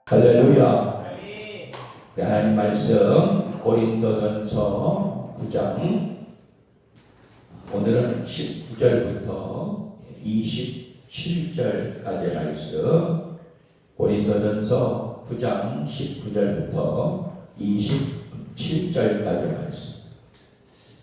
할렐루야. 하나님 말씀 고린도전서 9장 오늘은 19절부터 27절까지의 말씀, 고린도전서 9장 19절부터 27절까지의 말씀,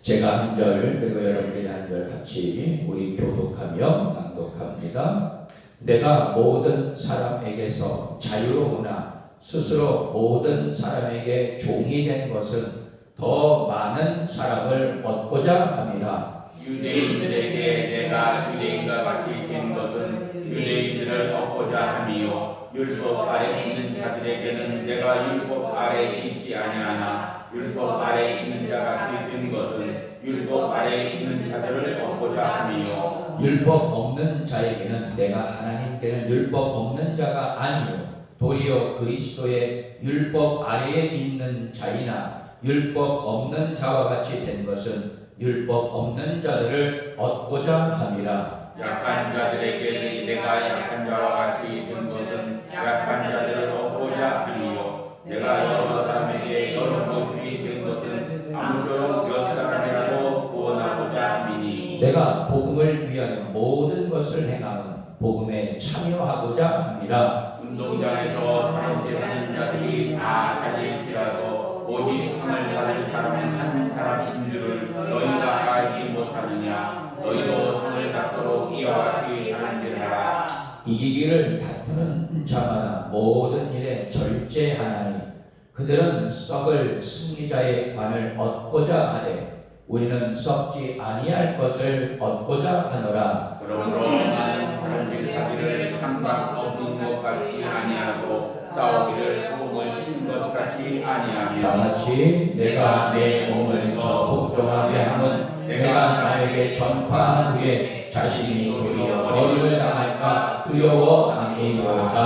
제가 한 절 그리고 여러분들이 한 절 같이 우리 교독하며 낭독합니다. 내가 모든 사람에게서 자유로우나 스스로 모든 사람에게 종이 된 것은 더 많은 사람을 얻고자 함이라. 유대인들에게 내가 유대인과 같이 된 것은 유대인들을 얻고자 함이요, 율법 아래 있는 자들에게는 내가 율법 아래 있지 아니하나 율법 아래 있는 자같이 된 것은 율법 아래 있는 자들을 얻고자 함이요, 율법 없는 자에게는 내가 하나님께는 율법 없는 자가 아니요 도리어 그리스도의 율법 아래에 있는 자이나 율법 없는 자와 같이 된 것은 율법 없는 자들을 얻고자 함이라. 약한 자들에게 내가 약한 자와 같이 된 것은 약한 자들을 얻고자 함이요, 내가 여러 사람에게 여러 모습이 된 것은 아무쪼록 몇 사람이라도 구원하고자 함이니, 내가 복음을 위하여 모든 것을 행함은 복음에 참여하고자 함이라. 운동장에서 다른질하는 자들이 다 달릴지라도 오직 상을 받을 사람은 한 사람인 줄을 너희가 알지 못하느냐. 너희도 상을 받도록 이와 같이 다른질하라. 이기기를 다투는 자마다 모든 일에 절제하나니 그들은 썩을 승리자의 관을 얻고자 하되 우리는 썩지 아니할 것을 얻고자 하노라. 그러므로 나는 다른질하기를 한방 얻는 것 같이 아니하고 싸우기를 몸을 친 것 같이 아니하며, 다같이 내가 내 몸을 저 복종하게 함은 내가 남에게 전파한 후에 자신이 도리어 머리를 당할까 두려워함이로다.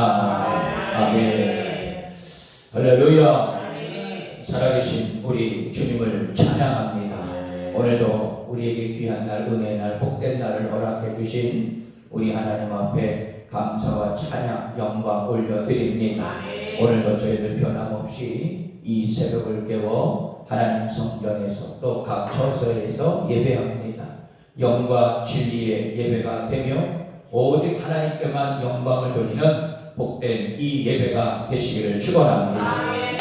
아멘. 할렐루야. 살아계신 우리 주님을 찬양합니다. 오늘도 우리에게 귀한 날, 은혜의 날, 복된 날을 허락해 주신 우리 하나님 앞에 감사와 찬양, 영광 올려드립니다. 오늘도 저희들 변함없이 이 새벽을 깨워 하나님 성전에서 또 각 처소에서 예배합니다. 영과 진리의 예배가 되며 오직 하나님께만 영광을 돌리는 복된 이 예배가 되시기를 축원합니다.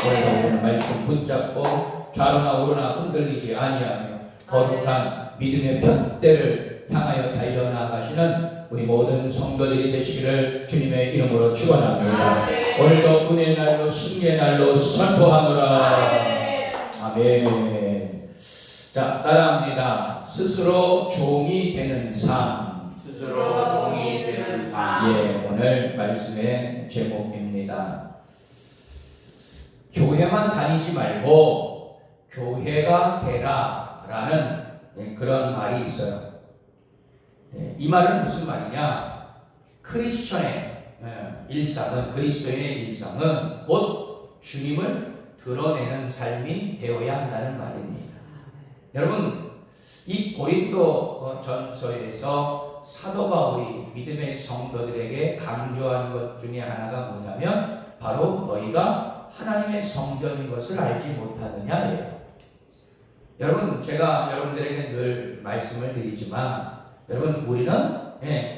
오늘도 오늘 말씀 붙잡고 좌로나 우로나 흔들리지 아니하며 거룩한 믿음의 편대를 향하여 달려나가시는 우리 모든 성도들이 되시기를 주님의 이름으로 축원합니다. 오늘도 은혜의 날로 승리의 날로 선포하노라. 아멘. 자, 따라합니다. 스스로 종이 되는 삶. 스스로 종이 되는 삶. 예, 오늘 말씀의 제목입니다. 교회만 다니지 말고 교회가 되라라는 그런 말이 있어요. 이 말은 무슨 말이냐? 크리스천의 일상은, 그리스도인의 일상은 곧 주님을 드러내는 삶이 되어야 한다는 말입니다. 여러분, 이 고린도 전서에서 사도 바울이 믿음의 성도들에게 강조한 것 중에 하나가 뭐냐면 바로 너희가 하나님의 성전인 것을 알지 못하느냐예요. 여러분, 제가 여러분들에게 늘 말씀을 드리지만 여러분, 우리는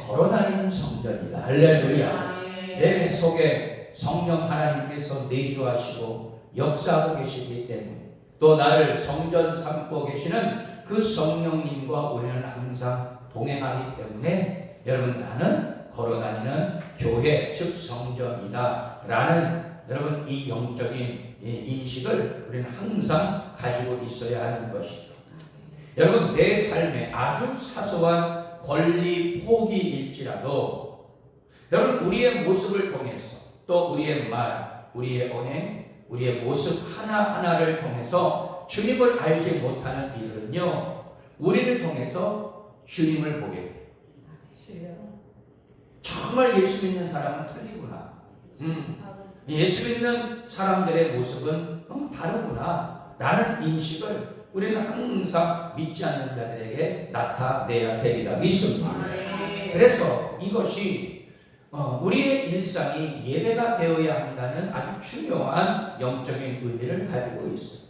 걸어다니는 성전이다. 할렐루야. 내 속에 성령 하나님께서 내주하시고 역사하고 계시기 때문에 또 나를 성전 삼고 계시는 그 성령님과 우리는 항상 동행하기 때문에 여러분, 나는 걸어다니는 교회 즉 성전이다 라는 여러분 이 영적인 인식을 우리는 항상 가지고 있어야 하는 것이죠. 여러분, 내 삶에 아주 사소한 권리 포기일지라도 여러분, 우리의 모습을 통해서 또 우리의 말, 우리의 언행, 우리의 모습 하나하나를 통해서 주님을 알지 못하는 이들은요, 우리를 통해서 주님을 보게 돼요. 정말 예수 믿는 사람은 틀리구나. 예수 믿는 사람들의 모습은 다르구나 라는 인식을 우리는 항상 믿지 않는 자들에게 나타내야 되리라 믿습니다. 그래서 이것이 우리의 일상이 예배가 되어야 한다는 아주 중요한 영적인 의미를 가지고 있어요.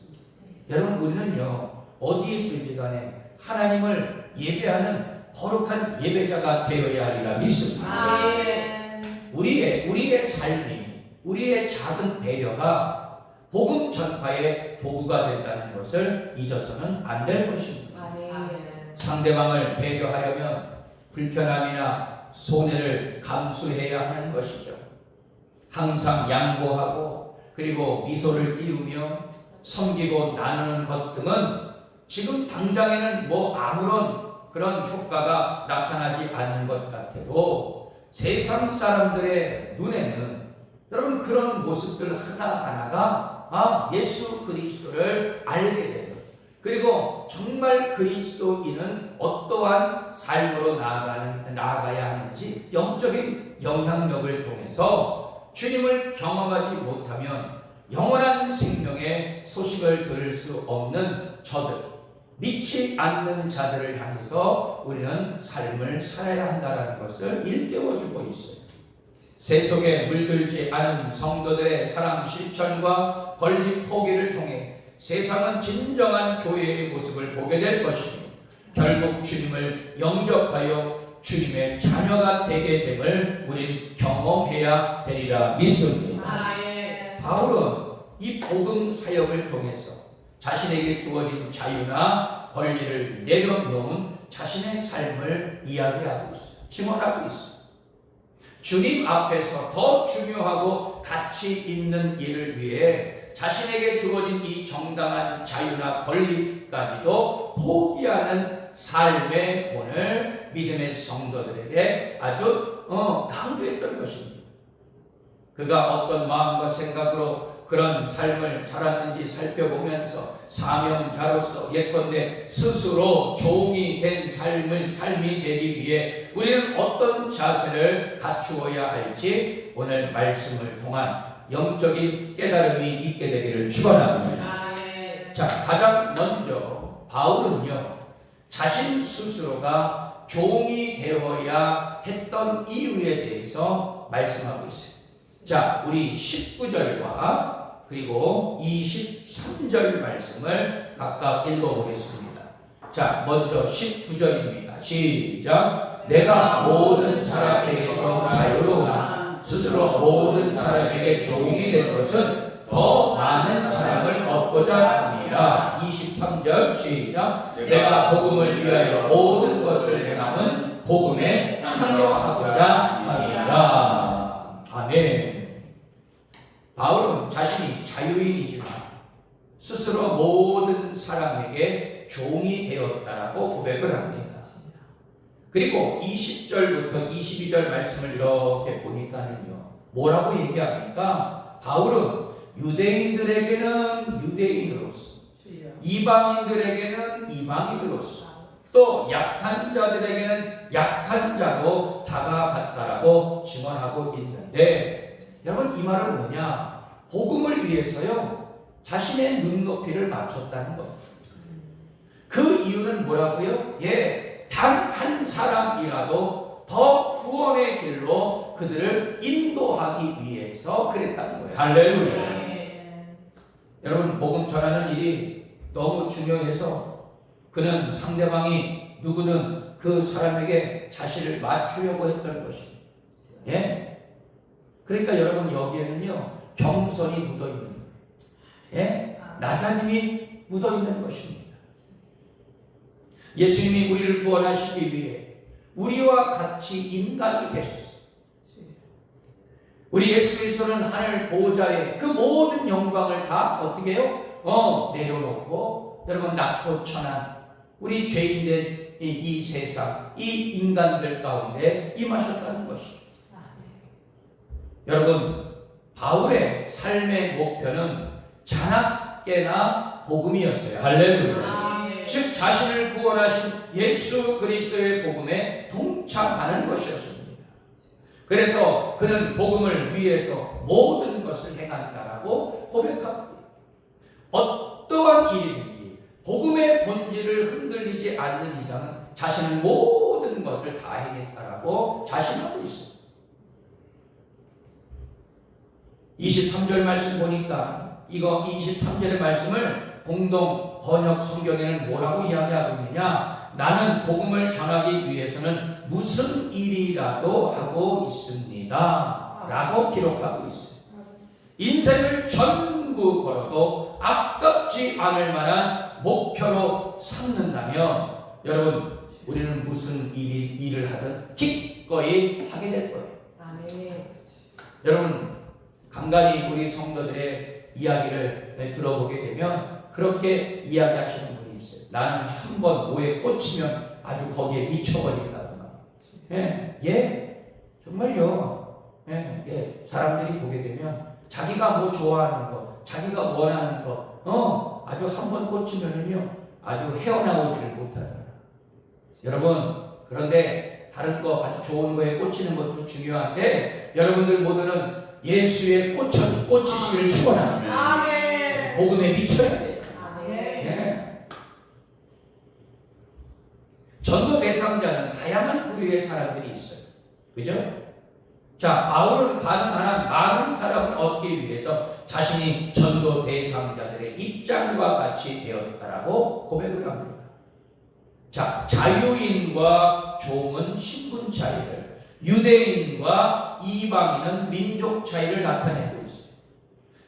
여러분, 우리는요, 어디에 있든지 간에 하나님을 예배하는 거룩한 예배자가 되어야 하리라 믿습니다. 우리의 삶이, 우리의 작은 배려가 복음 전파의 도구가 된다는 것을 잊어서는 안 될 것입니다. 상대방을 배려하려면 불편함이나 손해를 감수해야 하는 것이죠. 항상 양보하고 그리고 미소를 띄우며 섬기고 나누는 것 등은 지금 당장에는 아무런 그런 효과가 나타나지 않는 것 같아도 세상 사람들의 눈에는 여러분 그런 모습들 하나하나가 예수 그리스도를 알게 돼요. 그리고 정말 그리스도인은 어떠한 삶으로 나아가야 하는지 영적인 영향력을 통해서 주님을 경험하지 못하면 영원한 생명의 소식을 들을 수 없는 저들, 믿지 않는 자들을 향해서 우리는 삶을 살아야 한다는 것을 일깨워주고 있어요. 세속에 물들지 않은 성도들의 사랑 실천과 권리 포기를 통해 세상은 진정한 교회의 모습을 보게 될 것이며 결국 주님을 영접하여 주님의 자녀가 되게 됨을 우린 경험해야 되리라 믿습니다. 바울은 이 복음 사역을 통해서 자신에게 주어진 자유나 권리를 내려놓은 자신의 삶을 이야기하고 있어요. 증언하고 있어요. 주님 앞에서 더 중요하고 가치 있는 일을 위해 자신에게 주어진 이 정당한 자유나 권리까지도 포기하는 삶의 본을 믿음의 성도들에게 아주 강조했던 것입니다. 그가 어떤 마음과 생각으로 그런 삶을 살았는지 살펴보면서 사명자로서 예컨대 스스로 종이 된 삶이 되기 위해 우리는 어떤 자세를 갖추어야 할지 오늘 말씀을 통한 영적인 깨달음이 있게 되기를 축원합니다. 자, 가장 먼저 바울은요, 자신 스스로가 종이 되어야 했던 이유에 대해서 말씀하고 있어요. 자, 우리 19절과 그리고 23절 말씀을 각각 읽어보겠습니다. 자, 먼저 19절입니다. 시작. 내가 모든 사람에게서 자유로우나 스스로 모든 사람에게 종이 된 것은 더 많은 사랑을 얻고자 함이라. 23절 시작. 내가 복음을 위하여 모든 것을 행함은 복음에 참여하고자 함이라. 아멘. 바울은 자신이 자유인이지만 스스로 모든 사람에게 종이 되었다라고 고백을 합니다. 그리고 20절부터 22절 말씀을 이렇게 보니까는요, 뭐라고 얘기합니까? 바울은 유대인들에게는 유대인으로서, 이방인들에게는 이방인으로서, 또 약한 자들에게는 약한 자로 다가갔다라고 증언하고 있는데, 여러분 이 말은 뭐냐? 복음을 위해서요, 자신의 눈높이를 맞췄다는 거예요. 그 이유는 뭐라고요? 단 한 사람이라도 더 구원의 길로 그들을 인도하기 위해서 그랬다는 거예요. 할렐루야. 여러분, 복음 전하는 일이 너무 중요해서 그는 상대방이 누구든 그 사람에게 자신을 맞추려고 했던 것입니다. 예? 그러니까 여러분, 여기에는요, 겸손이 묻어있는 거예요. 예? 낮아짐이 묻어있는 것입니다. 예수님이 우리를 구원하시기 위해 우리와 같이 인간이 되셨어요. 우리 예수 그리스도는 하늘 보호자의 그 모든 영광을 다 어떻게 해요? 내려놓고 여러분, 낮고 천한 우리 죄인된 이 세상, 이 인간들 가운데 임하셨다는 것이죠. 여러분, 바울의 삶의 목표는 자나깨나 복음이었어요. 할렐루야. 즉 자신을 구원하신 예수 그리스도의 복음에 동참하는 것이었습니다. 그래서 그는 복음을 위해서 모든 것을 행한다라고 고백합니다. 어떠한 일이든지 복음의 본질을 흔들리지 않는 이상은 자신은 모든 것을 다 행했다라고 자신하고 있습니다. 23절 말씀 보니까 이거 23절의 말씀을 공동 번역 성경에는 뭐라고 이야기하고 있느냐? 나는 복음을 전하기 위해서는 무슨 일이라도 하고 있습니다 라고 기록하고 있어요. 인생을 전부 걸어도 아깝지 않을 만한 목표로 삼는다면 여러분 우리는 무슨 일을 하든 기꺼이 하게 될 거예요. 여러분 간간히 우리 성도들의 이야기를 들어보게 되면 그렇게 이야기하시는 분이 있어요. 나는 한번 뭐에 꽂히면 아주 거기에 미쳐버린다거나. 정말요. 사람들이 보게 되면 자기가 뭐 좋아하는 거, 자기가 원하는 거, 아주 한번 꽂히면은요, 아주 헤어나오지를 못하더라. 여러분, 그런데 다른 거 아주 좋은 거에 꽂히는 것도 중요한데, 여러분들 모두는 예수에 꽂히시기를 축원합니다. 복음에 미쳐야 돼요. 전도 대상자는 다양한 부류의 사람들이 있어요. 그죠? 자, 바울은 가능한 한 많은 사람을 얻기 위해서 자신이 전도 대상자들의 입장과 같이 되었다라고 고백을 합니다. 자, 자유인과 종은 신분 차이를, 유대인과 이방인은 민족 차이를 나타내고 있어요.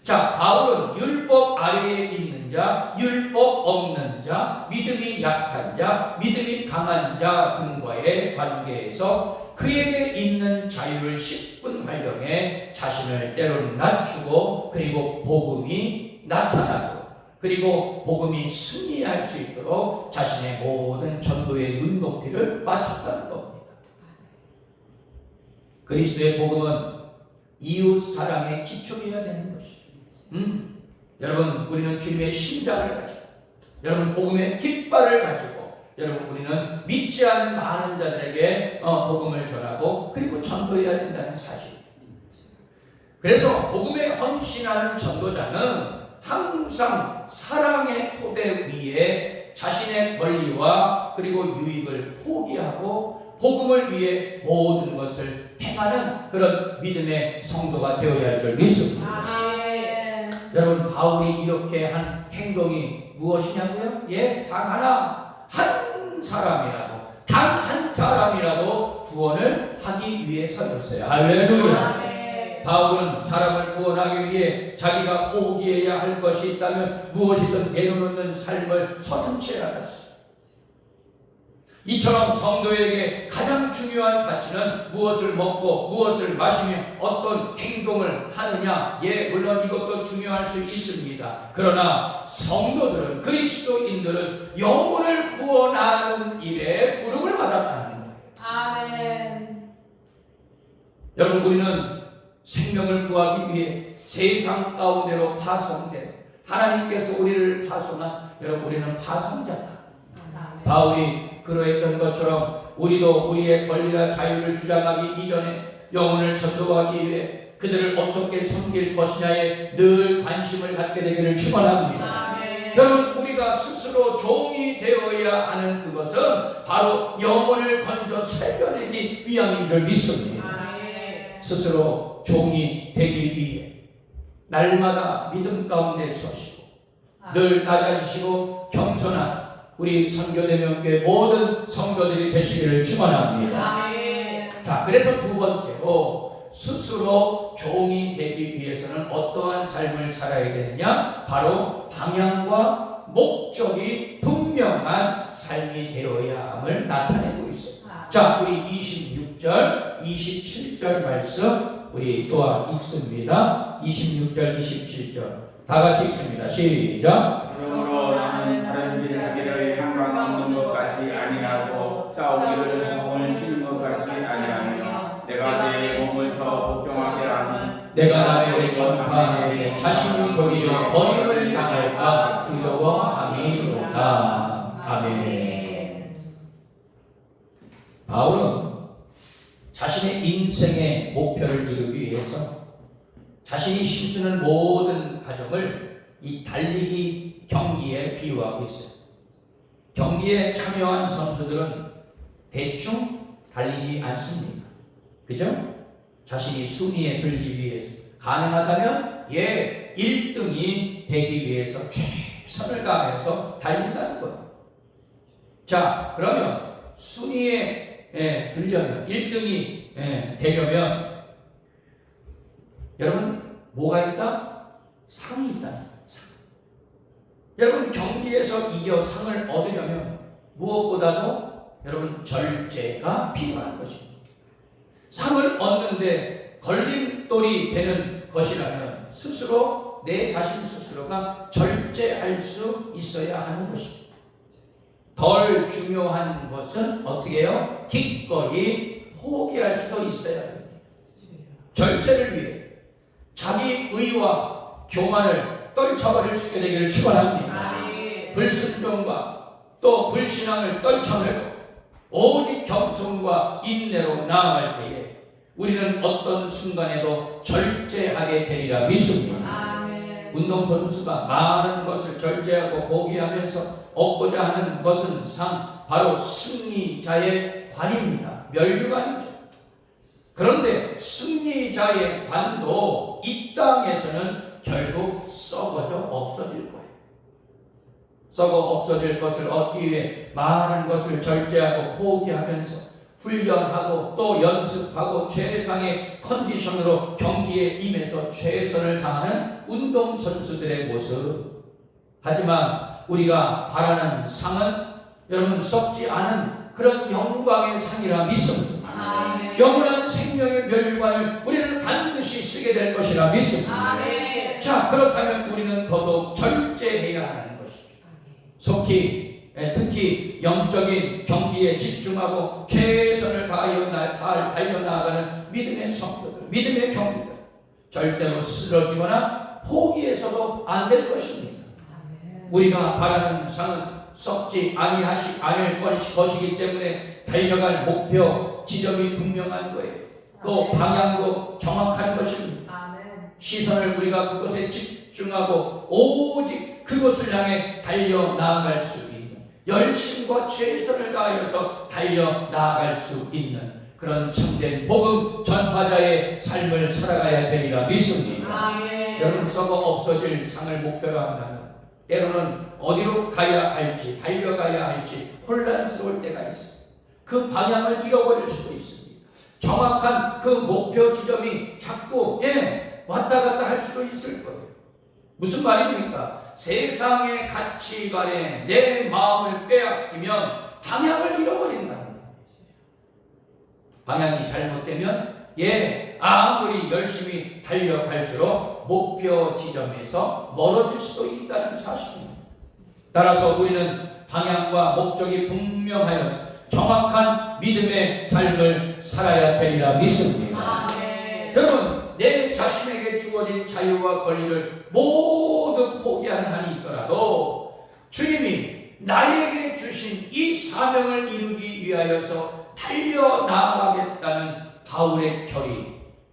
자, 바울은 율법 아래에 있는 자, 율법 없는 자, 믿음이 약한 자, 믿음이 강한 자 등과의 관계에서 그에게 있는 자유를 10분 활용해 자신을 때로는 낮추고 그리고 복음이 나타나고 그리고 복음이 승리할 수 있도록 자신의 모든 전도의 눈높이를 맞췄다는 겁니다. 그리스도의 복음은 이웃 사랑에 기초해야 되는 것이죠. 여러분 우리는 주님의 심장을 가지고 여러분 복음의 깃발을 가지고 여러분 우리는 믿지 않는 많은 자들에게 복음을 전하고 그리고 전도해야 된다는 사실. 그래서 복음에 헌신하는 전도자는 항상 사랑의 토대 위에 자신의 권리와 그리고 유익을 포기하고 복음을 위해 모든 것을 행하는 그런 믿음의 성도가 되어야 할 줄 믿습니다. 여러분 바울이 이렇게 한 행동이 무엇이냐고요? 단 한 사람이라도 구원을 하기 위해서였어요. 할렐루야. 바울은 사람을 구원하기 위해 자기가 포기해야 할 것이 있다면 무엇이든 내려놓는 삶을 서슴지 않았어요. 이처럼 성도에게 가장 중요한 가치는 무엇을 먹고 무엇을 마시며 어떤 행동을 하느냐. 물론 이것도 중요할 수 있습니다. 그러나 성도들은 그리스도인들은 영혼을 구원하는 일에 부름을 받았다는 거예요. 아멘. 여러분 우리는 생명을 구하기 위해 세상 가운데로 파송된 하나님께서 우리를 파송한 여러분 우리는 파송자다. 바울이 그러했던 것처럼 우리도 우리의 권리나 자유를 주장하기 이전에 영혼을 전도하기 위해 그들을 어떻게 섬길 것이냐에 늘 관심을 갖게 되기를 축원합니다. 여러분 우리가 스스로 종이 되어야 하는 그것은 바로 영혼을 건져 살려내기 위함인 줄 믿습니다. 스스로 종이 되기 위해 날마다 믿음 가운데 서시고 늘 낮아지시고 겸손한 우리 선교대명교회 모든 성도들이 되시기를 축원합니다. 자, 그래서 두 번째로 스스로 종이 되기 위해서는 어떠한 삶을 살아야 되느냐? 바로 방향과 목적이 분명한 삶이 되어야 함을 나타내고 있어요. 자, 우리 26절, 27절 말씀 우리 또한 읽습니다. 26절, 27절 다 같이 읽습니다. 시작. 그러므로 나는 다른 일을 하기를 향방 없는 것 같이 아니하고 싸우기를 몸을 치는 것 같이 아니하며 내가 내 몸을 더 복종하게 하는 내가 남에게 전파하되 자신이 도리어 버림을 당할까 두려워함이로다. 아멘. 바울은 자신의 인생의 목표를 이루기 위해서 자신이 힘쓰는 모든 과정을 이 달리기 경기에 비유하고 있어요. 경기에 참여한 선수들은 대충 달리지 않습니다. 그죠? 자신이 순위에 들기 위해서 가능하다면 1등이 되기 위해서 최선을 다해서 달린다는 거예요. 자, 그러면 순위에 들려면 1등이 되려면 여러분 뭐가 있다? 상이 있다. 여러분 경기에서 이겨 상을 얻으려면 무엇보다도 여러분 절제가 필요한 것입니다. 상을 얻는데 걸림돌이 되는 것이라면 스스로 내 자신 스스로가 절제할 수 있어야 하는 것입니다. 덜 중요한 것은 어떻게 해요? 기꺼이 포기할 수도 있어야 합니다. 절제를 위해 자기 의와 교만을 떨쳐버릴 수 있게 되기를 축원합니다. 불순종과 또 불신앙을 떨쳐내고 오직 겸손과 인내로 나아갈 때에 우리는 어떤 순간에도 절제하게 되리라 믿습니다. 운동선수가 많은 것을 절제하고 포기하면서 얻고자 하는 것은 바로 승리자의 관입니다. 멸류관이죠. 그런데 승리자의 관도 이 땅에서는 결국 썩어져 없어질 거예요. 썩어 없어질 것을 얻기 위해 많은 것을 절제하고 포기하면서 훈련하고 또 연습하고 최상의 컨디션으로 경기에 임해서 최선을 다하는 운동선수들의 모습. 하지만 우리가 바라는 상은 여러분 썩지 않은 그런 영광의 상이라 믿습니다. 영원한 생명의 멸류관을 우리는 반드시 쓰게 될 것이라 믿습니다. 자, 그렇다면 우리는 더더욱 절제해야 하는 것이죠. 특히 영적인 경기에 집중하고 최선을 다하여 달려나가는 믿음의 성도들, 믿음의 경기들, 절대로 쓰러지거나 포기해서도 안 될 것입니다. 우리가 바라는 상은 썩지 않을 것이기 때문에 달려갈 목표 지점이 분명한 거예요. 또 방향도 정확한 것입니다. 시선을 우리가 그것에 집중하고 오직 그것을 향해 달려 나아갈 수 있는, 열심과 최선을 다하여서 달려 나아갈 수 있는 그런 참된 복음 전파자의 삶을 살아가야 되리라 믿습니다. 여러분 썩어 없어질 상을 목표로 한다면 때로는 어디로 가야 할지, 달려가야 할지 혼란스러울 때가 있습니다. 그 방향을 잃어버릴 수도 있습니다. 정확한 그 목표 지점이 자꾸 왔다 갔다 할 수도 있을 거예요. 무슨 말입니까? 세상의 가치관에 내 마음을 빼앗기면 방향을 잃어버린다는 거예요. 방향이 잘못되면 아무리 열심히 달려갈수록 목표 지점에서 멀어질 수도 있다는 사실입니다. 따라서 우리는 방향과 목적이 분명하여서 정확한 믿음의 삶을 살아야 되리라 믿습니다. 여러분, 내 자신에게 주어진 자유와 권리를 모두 포기하는 한이 있더라도 주님이 나에게 주신 이 사명을 이루기 위하여서 달려나가겠다는 바울의 결의,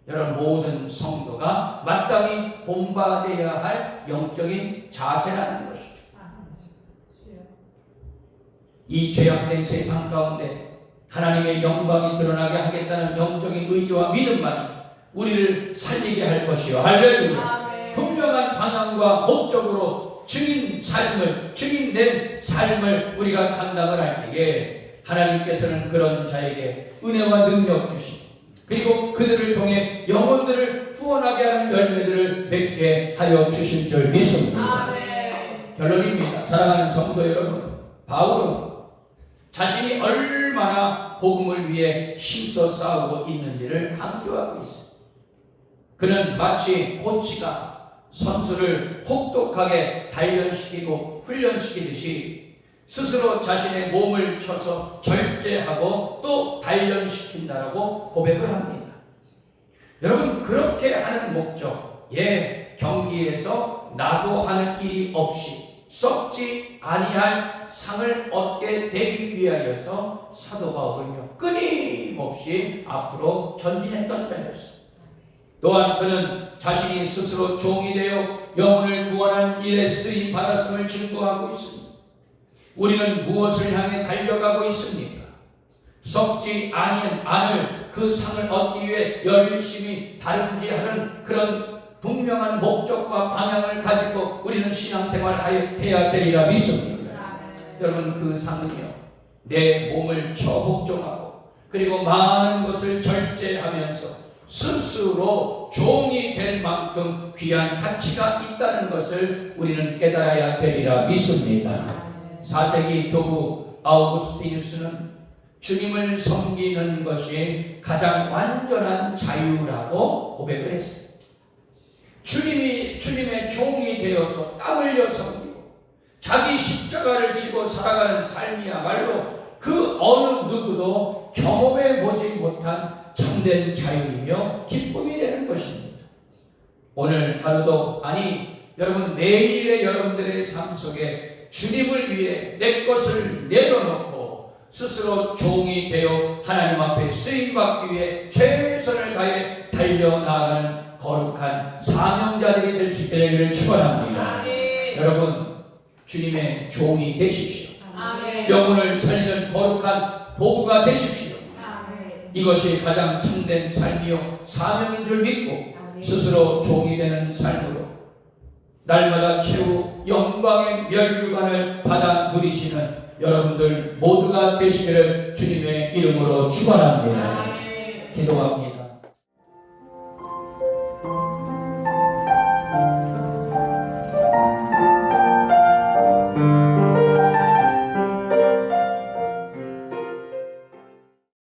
여러분 모든 성도가 마땅히 본받아야 할 영적인 자세라는 것이죠. 이 죄악된 세상 가운데 하나님의 영광이 드러나게 하겠다는 영적인 의지와 믿음만이 우리를 살리게 할 것이요. 할렐루야. 분명한 방향과 목적으로 증인된 삶을 우리가 감당을 할 때에 하나님께서는 그런 자에게 은혜와 능력 주시고 그리고 그들을 통해 영혼들을 구원하게 하는 열매들을 맺게 하여 주실 줄 믿습니다. 결론입니다. 사랑하는 성도 여러분, 바울은 자신이 얼마나 복음을 위해 힘써 싸우고 있는지를 강조하고 있습니다. 그는 마치 코치가 선수를 혹독하게 단련시키고 훈련시키듯이 스스로 자신의 몸을 쳐서 절제하고 또 단련시킨다라고 고백을 합니다. 여러분, 그렇게 하는 목적, 경기에서 나도 하는 일이 없이 썩지 아니할 상을 얻게 되기 위하여서 사도 바울은요 끊임없이 앞으로 전진했던 자였습니다. 또한 그는 자신이 스스로 종이 되어 영혼을 구원하는 일에 쓰임 받았음을 증거하고 있습니다. 우리는 무엇을 향해 달려가고 있습니까? 썩지 않을 그 상을 얻기 위해 열심히 다름질하는 그런 분명한 목적과 방향을 가지고 우리는 신앙생활을 해야 되리라 믿습니다. 여러분, 그 상은요, 내 몸을 처복종하고 그리고 많은 것을 절제하면서 스스로 종이 될 만큼 귀한 가치가 있다는 것을 우리는 깨달아야 되리라 믿습니다. 4세기 교부 아우구스티누스는 주님을 섬기는 것이 가장 완전한 자유라고 고백을 했어요. 주님의 종이 되어서 땀 흘려 섬기고 자기 십자가를 지고 살아가는 삶이야말로 그 어느 누구도 경험해 보지 못한 참된 자유이며 기쁨이 되는 것입니다. 오늘 하루도, 아니 여러분 내일의 여러분들의 삶 속에 주님을 위해 내 것을 내려놓고 스스로 종이 되어 하나님 앞에 쓰임받기 위해 최선을 다해 달려나가는 거룩한 사명자들이 될 수 있기를 축원합니다. 여러분, 주님의 종이 되십시오. 영혼을 살리는 거룩한 도구가 되십시오. 이것이 가장 참된 삶이요 사명인 줄 믿고 스스로 종이 되는 삶으로 날마다 최후 영광의 면류관을 받아 누리시는 여러분들 모두가 되시기를 주님의 이름으로 축원합니다. 기도합니다.